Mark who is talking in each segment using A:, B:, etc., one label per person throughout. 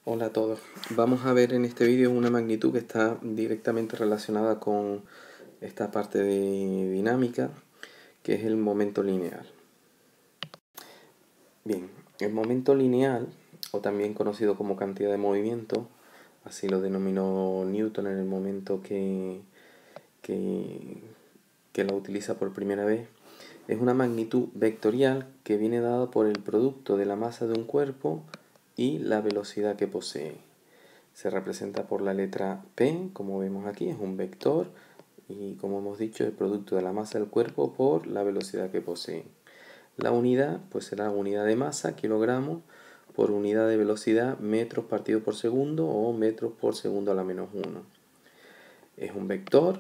A: Hola a todos. Vamos a ver en este vídeo una magnitud que está directamente relacionada con esta parte de dinámica, que es el momento lineal. Bien, el momento lineal, o también conocido como cantidad de movimiento, así lo denominó Newton en el momento que la utiliza por primera vez, es una magnitud vectorial que viene dada por el producto de la masa de un cuerpo y la velocidad que posee. Se representa por la letra P, como vemos aquí, es un vector, y como hemos dicho, el producto de la masa del cuerpo por la velocidad que posee. La unidad, pues será unidad de masa, kilogramos, por unidad de velocidad, metros partido por segundo o metros por segundo a la menos 1. Es un vector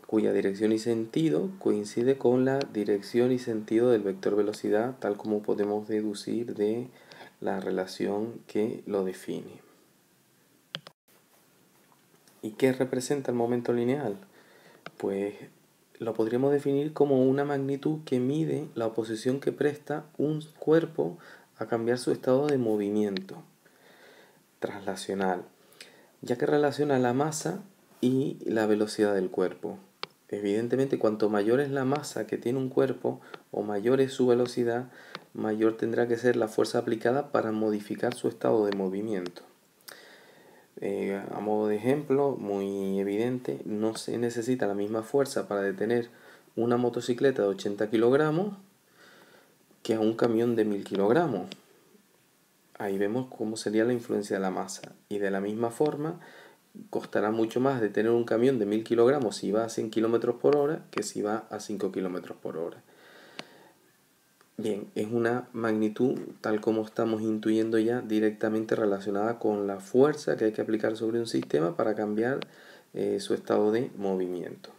A: cuya dirección y sentido coincide con la dirección y sentido del vector velocidad, tal como podemos deducir de la relación que lo define. ¿Y qué representa el momento lineal? Pues lo podríamos definir como una magnitud que mide la oposición que presta un cuerpo a cambiar su estado de movimiento traslacional, ya que relaciona la masa y la velocidad del cuerpo. Evidentemente, cuanto mayor es la masa que tiene un cuerpo o mayor es su velocidad, mayor tendrá que ser la fuerza aplicada para modificar su estado de movimiento. A modo de ejemplo, muy evidente, no se necesita la misma fuerza para detener una motocicleta de 80 kilogramos que a un camión de 1000 kilogramos. Ahí vemos cómo sería la influencia de la masa. Y de la misma forma, costará mucho más detener un camión de 1000 kilogramos si va a 100 kilómetros por hora que si va a 5 kilómetros por hora. Bien, es una magnitud, tal como estamos intuyendo ya, directamente relacionada con la fuerza que hay que aplicar sobre un sistema para cambiar su estado de movimiento.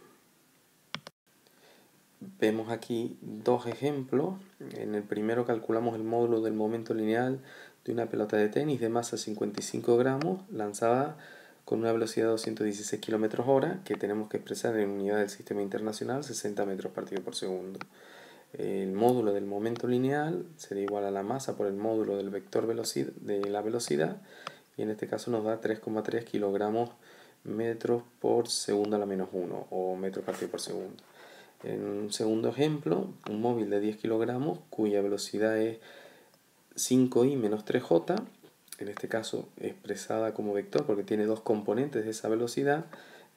A: Vemos aquí dos ejemplos. En el primero calculamos el módulo del momento lineal de una pelota de tenis de masa 55 gramos lanzada con una velocidad de 216 km/h que tenemos que expresar en unidad del sistema internacional 60 metros partido por segundo. El módulo del momento lineal será igual a la masa por el módulo del vector de la velocidad, y en este caso nos da 3,3 kilogramos metros por segundo a la menos 1 o metros partido por segundo. En un segundo ejemplo, un móvil de 10 kilogramos cuya velocidad es 5i menos 3j, en este caso expresada como vector porque tiene dos componentes de esa velocidad.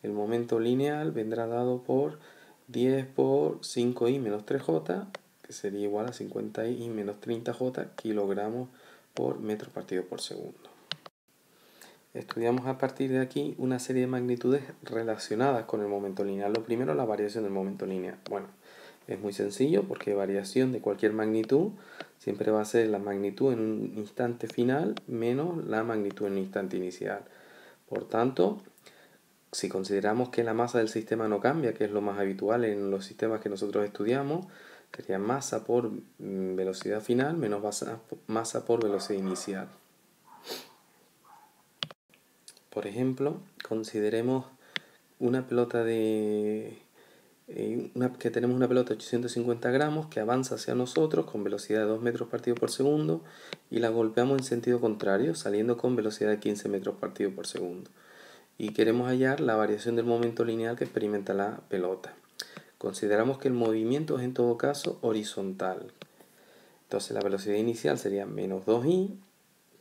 A: El momento lineal vendrá dado por 10 por 5i menos 3j, que sería igual a 50i menos 30j kilogramos por metro partido por segundo. Estudiamos a partir de aquí una serie de magnitudes relacionadas con el momento lineal. Lo primero, la variación del momento lineal. Bueno, es muy sencillo porque variación de cualquier magnitud siempre va a ser la magnitud en un instante final menos la magnitud en un instante inicial. Por tanto, si consideramos que la masa del sistema no cambia, que es lo más habitual en los sistemas que nosotros estudiamos, sería masa por velocidad final menos masa por velocidad inicial. Por ejemplo, consideremos una pelota que tenemos una pelota de 850 gramos que avanza hacia nosotros con velocidad de 2 metros partido por segundo y la golpeamos en sentido contrario, saliendo con velocidad de 15 metros partido por segundo. Y queremos hallar la variación del momento lineal que experimenta la pelota. Consideramos que el movimiento es en todo caso horizontal. Entonces la velocidad inicial sería menos 2i,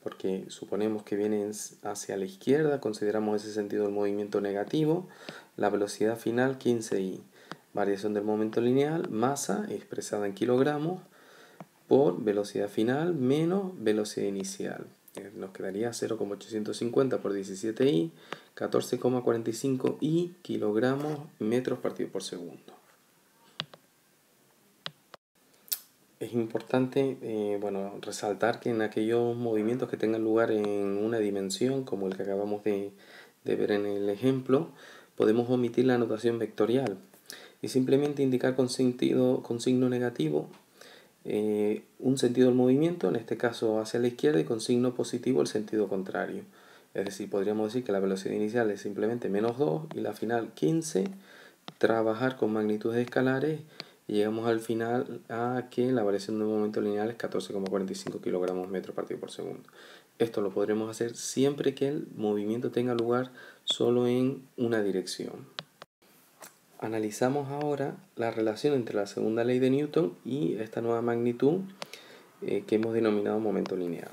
A: porque suponemos que viene hacia la izquierda, consideramos ese sentido del movimiento negativo. La velocidad final 15i. Variación del momento lineal, masa expresada en kilogramos por velocidad final menos velocidad inicial. Nos quedaría 0,850 por 17i, 14,45i kilogramos metros partido por segundo. Es importante resaltar que en aquellos movimientos que tengan lugar en una dimensión, como el que acabamos de ver en el ejemplo, podemos omitir la notación vectorial y simplemente indicar con signo negativo un sentido del movimiento, en este caso hacia la izquierda, y con signo positivo el sentido contrario. Es decir, podríamos decir que la velocidad inicial es simplemente menos 2 y la final 15, trabajar con magnitudes escalares y llegamos al final a que la variación del momento lineal es 14,45 kilogramos metro partido por segundo. Esto lo podremos hacer siempre que el movimiento tenga lugar solo en una dirección. Analizamos ahora la relación entre la segunda ley de Newton y esta nueva magnitud que hemos denominado momento lineal.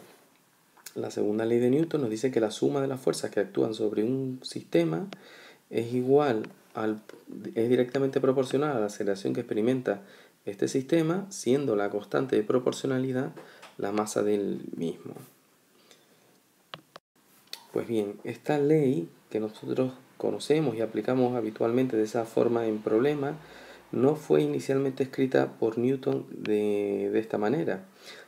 A: La segunda ley de Newton nos dice que la suma de las fuerzas que actúan sobre un sistema es directamente proporcional a la aceleración que experimenta este sistema, siendo la constante de proporcionalidad la masa del mismo. Pues bien, esta ley que nosotros conocemos y aplicamos habitualmente de esa forma en problemas, no fue inicialmente escrita por Newton de esta manera,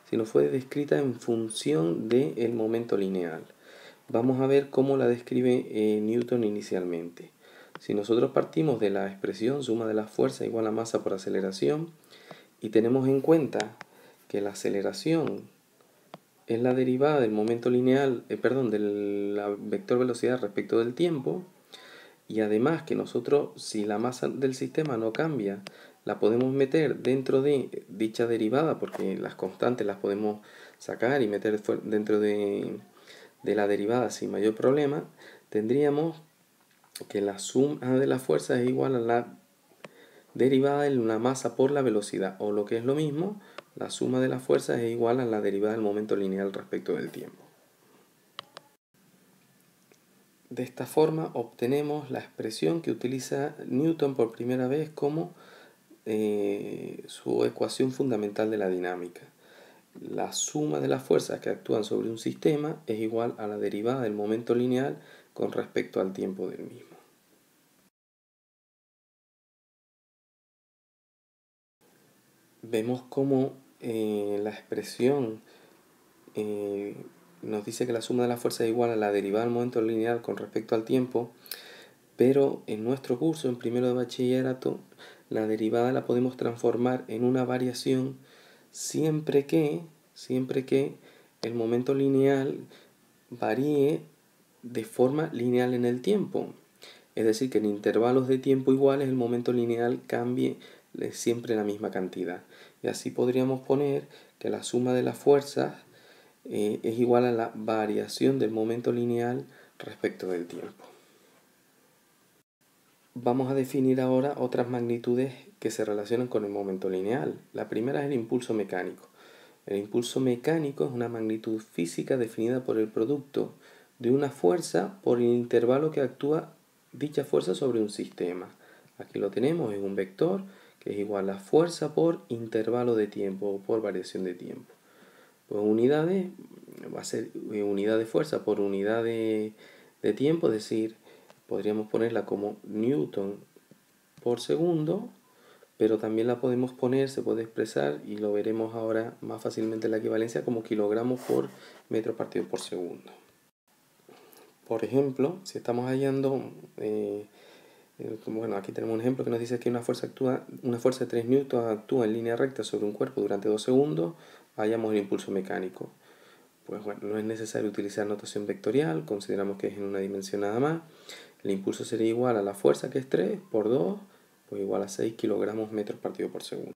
A: sino fue descrita en función del momento lineal. Vamos a ver cómo la describe Newton inicialmente. Si nosotros partimos de la expresión suma de las fuerzas igual a masa por aceleración y tenemos en cuenta que la aceleración es la derivada del momento lineal, del vector velocidad respecto del tiempo, y además que nosotros, si la masa del sistema no cambia, la podemos meter dentro de dicha derivada, porque las constantes las podemos sacar y meter dentro de la derivada sin mayor problema, tendríamos que la suma de las fuerzas es igual a la derivada de la masa por la velocidad, o lo que es lo mismo, la suma de las fuerzas es igual a la derivada del momento lineal respecto del tiempo. De esta forma obtenemos la expresión que utiliza Newton por primera vez como su ecuación fundamental de la dinámica. La suma de las fuerzas que actúan sobre un sistema es igual a la derivada del momento lineal con respecto al tiempo del mismo. Vemos cómo la expresión nos dice que la suma de las fuerzas es igual a la derivada del momento lineal con respecto al tiempo, pero en nuestro curso, en primero de bachillerato, la derivada la podemos transformar en una variación siempre que el momento lineal varíe de forma lineal en el tiempo. Es decir, que en intervalos de tiempo iguales el momento lineal cambie siempre la misma cantidad. Y así podríamos poner que la suma de las fuerzas es igual a la variación del momento lineal respecto del tiempo. Vamos a definir ahora otras magnitudes que se relacionan con el momento lineal. La primera es el impulso mecánico. El impulso mecánico es una magnitud física definida por el producto de una fuerza por el intervalo que actúa dicha fuerza sobre un sistema. Aquí lo tenemos, es un vector que es igual a fuerza por intervalo de tiempo o por variación de tiempo. Pues unidades va a ser unidad de fuerza por unidad de tiempo, es decir, podríamos ponerla como Newton por segundo, pero también la podemos poner, se puede expresar, y lo veremos ahora más fácilmente la equivalencia, como kilogramos por metro partido por segundo. Por ejemplo, si estamos hallando, aquí tenemos un ejemplo que nos dice que una fuerza de 3 newtons actúa en línea recta sobre un cuerpo durante 2 segundos, hallamos el impulso mecánico. Pues bueno, no es necesario utilizar notación vectorial, consideramos que es en una dimensión nada más. El impulso sería igual a la fuerza, que es 3, por 2, pues igual a 6 kilogramos metros partido por segundo.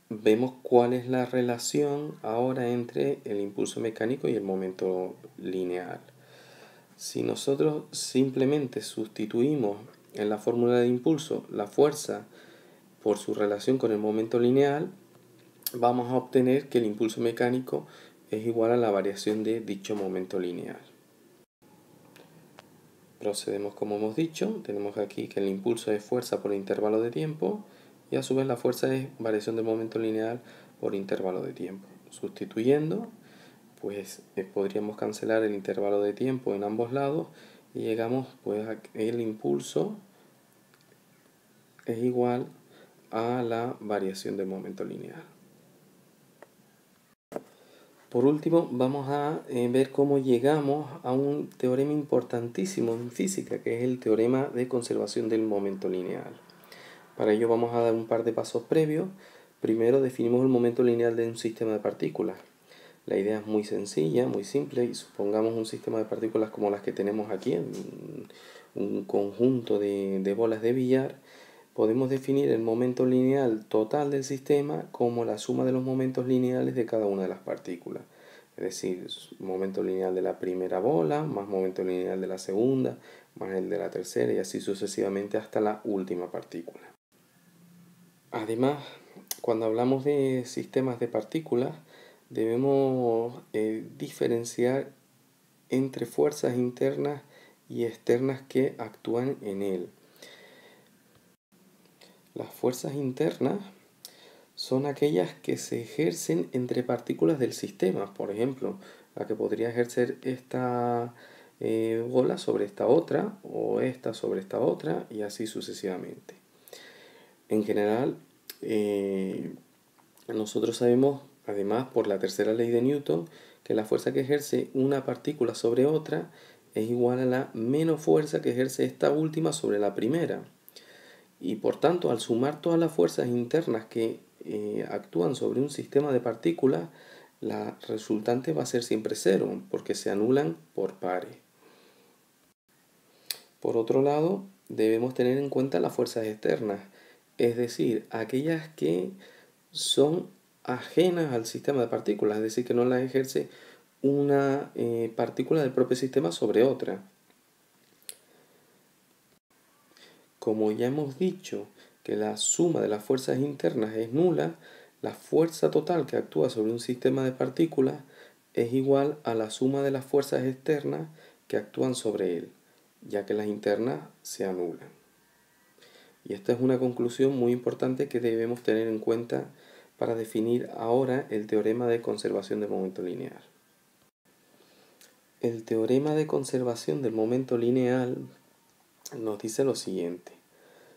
A: Vemos cuál es la relación ahora entre el impulso mecánico y el momento lineal. Si nosotros simplemente sustituimos en la fórmula de impulso la fuerza por su relación con el momento lineal, vamos a obtener que el impulso mecánico es igual a la variación de dicho momento lineal. Procedemos como hemos dicho, tenemos aquí que el impulso es fuerza por intervalo de tiempo y a su vez la fuerza es variación del momento lineal por intervalo de tiempo. Sustituyendo, pues podríamos cancelar el intervalo de tiempo en ambos lados y llegamos pues a que el impulso es igual a la variación del momento lineal. Por último, vamos a ver cómo llegamos a un teorema importantísimo en física, que es el teorema de conservación del momento lineal. Para ello vamos a dar un par de pasos previos. Primero definimos el momento lineal de un sistema de partículas. La idea es muy sencilla, muy simple, y supongamos un sistema de partículas como las que tenemos aquí, un conjunto de bolas de billar. Podemos definir el momento lineal total del sistema como la suma de los momentos lineales de cada una de las partículas. Es decir, momento lineal de la primera bola, más momento lineal de la segunda, más el de la tercera y así sucesivamente hasta la última partícula. Además, cuando hablamos de sistemas de partículas, debemos diferenciar entre fuerzas internas y externas que actúan en él. Las fuerzas internas son aquellas que se ejercen entre partículas del sistema. Por ejemplo, la que podría ejercer esta bola sobre esta otra o esta sobre esta otra y así sucesivamente. En general, nosotros sabemos, además por la tercera ley de Newton, que la fuerza que ejerce una partícula sobre otra es igual a la menos fuerza que ejerce esta última sobre la primera. Y por tanto, al sumar todas las fuerzas internas que actúan sobre un sistema de partículas, la resultante va a ser siempre cero, porque se anulan por pares. Por otro lado, debemos tener en cuenta las fuerzas externas, es decir, aquellas que son ajenas al sistema de partículas, es decir, que no las ejerce una partícula del propio sistema sobre otra. Como ya hemos dicho que la suma de las fuerzas internas es nula, la fuerza total que actúa sobre un sistema de partículas es igual a la suma de las fuerzas externas que actúan sobre él, ya que las internas se anulan. Y esta es una conclusión muy importante que debemos tener en cuenta para definir ahora el teorema de conservación del momento lineal. El teorema de conservación del momento lineal nos dice lo siguiente.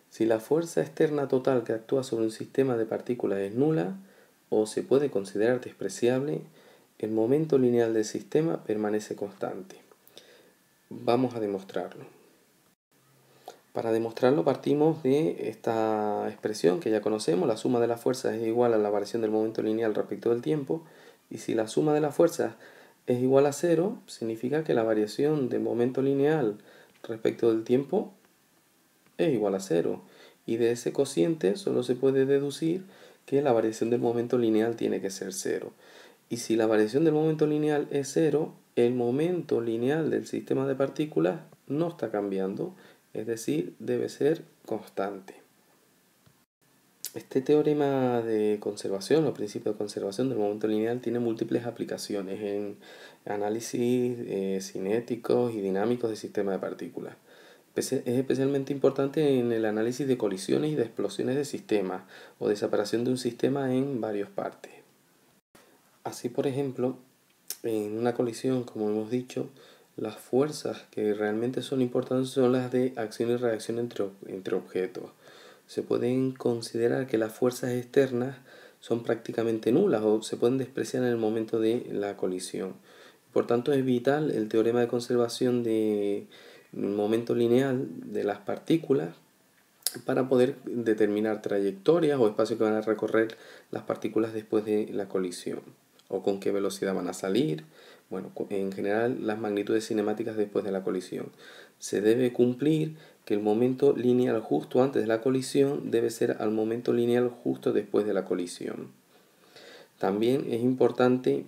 A: Si la fuerza externa total que actúa sobre un sistema de partículas es nula o se puede considerar despreciable, el momento lineal del sistema permanece constante. Vamos a demostrarlo. Para demostrarlo partimos de esta expresión que ya conocemos, la suma de las fuerzas es igual a la variación del momento lineal respecto del tiempo, y si la suma de las fuerzas es igual a cero, significa que la variación del momento lineal respecto del tiempo es igual a cero, y de ese cociente solo se puede deducir que la variación del momento lineal tiene que ser cero. Y si la variación del momento lineal es cero, el momento lineal del sistema de partículas no está cambiando, es decir, debe ser constante. Este teorema de conservación, o principio de conservación del momento lineal, tiene múltiples aplicaciones en análisis cinéticos y dinámicos de sistemas de partículas. Es especialmente importante en el análisis de colisiones y de explosiones de sistemas o de separación de un sistema en varias partes. Así, por ejemplo, en una colisión, como hemos dicho, las fuerzas que realmente son importantes son las de acción y reacción entre objetos. Se pueden considerar que las fuerzas externas son prácticamente nulas o se pueden despreciar en el momento de la colisión. Por tanto, es vital el teorema de conservación del momento lineal de las partículas para poder determinar trayectorias o espacios que van a recorrer las partículas después de la colisión, o con qué velocidad van a salir, bueno, en general las magnitudes cinemáticas después de la colisión. Se debe cumplir que el momento lineal justo antes de la colisión debe ser al momento lineal justo después de la colisión. También es importante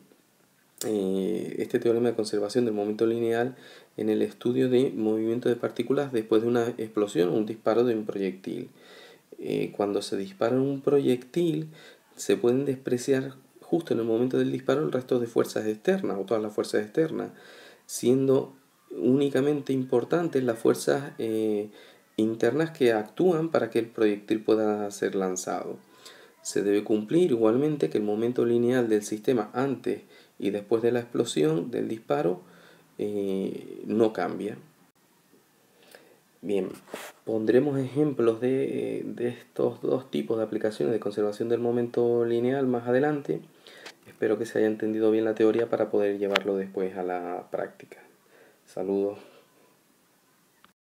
A: este teorema de conservación del momento lineal en el estudio de movimiento de partículas después de una explosión o un disparo de un proyectil. Cuando se dispara un proyectil, se pueden despreciar justo en el momento del disparo el resto de fuerzas externas o todas las fuerzas externas, siendo únicamente importantes las fuerzas internas que actúan para que el proyectil pueda ser lanzado. Se debe cumplir igualmente que el momento lineal del sistema antes y después de la explosión del disparo no cambia. Bien, pondremos ejemplos de estos dos tipos de aplicaciones de conservación del momento lineal más adelante. Espero que se haya entendido bien la teoría para poder llevarlo después a la práctica. Saludos.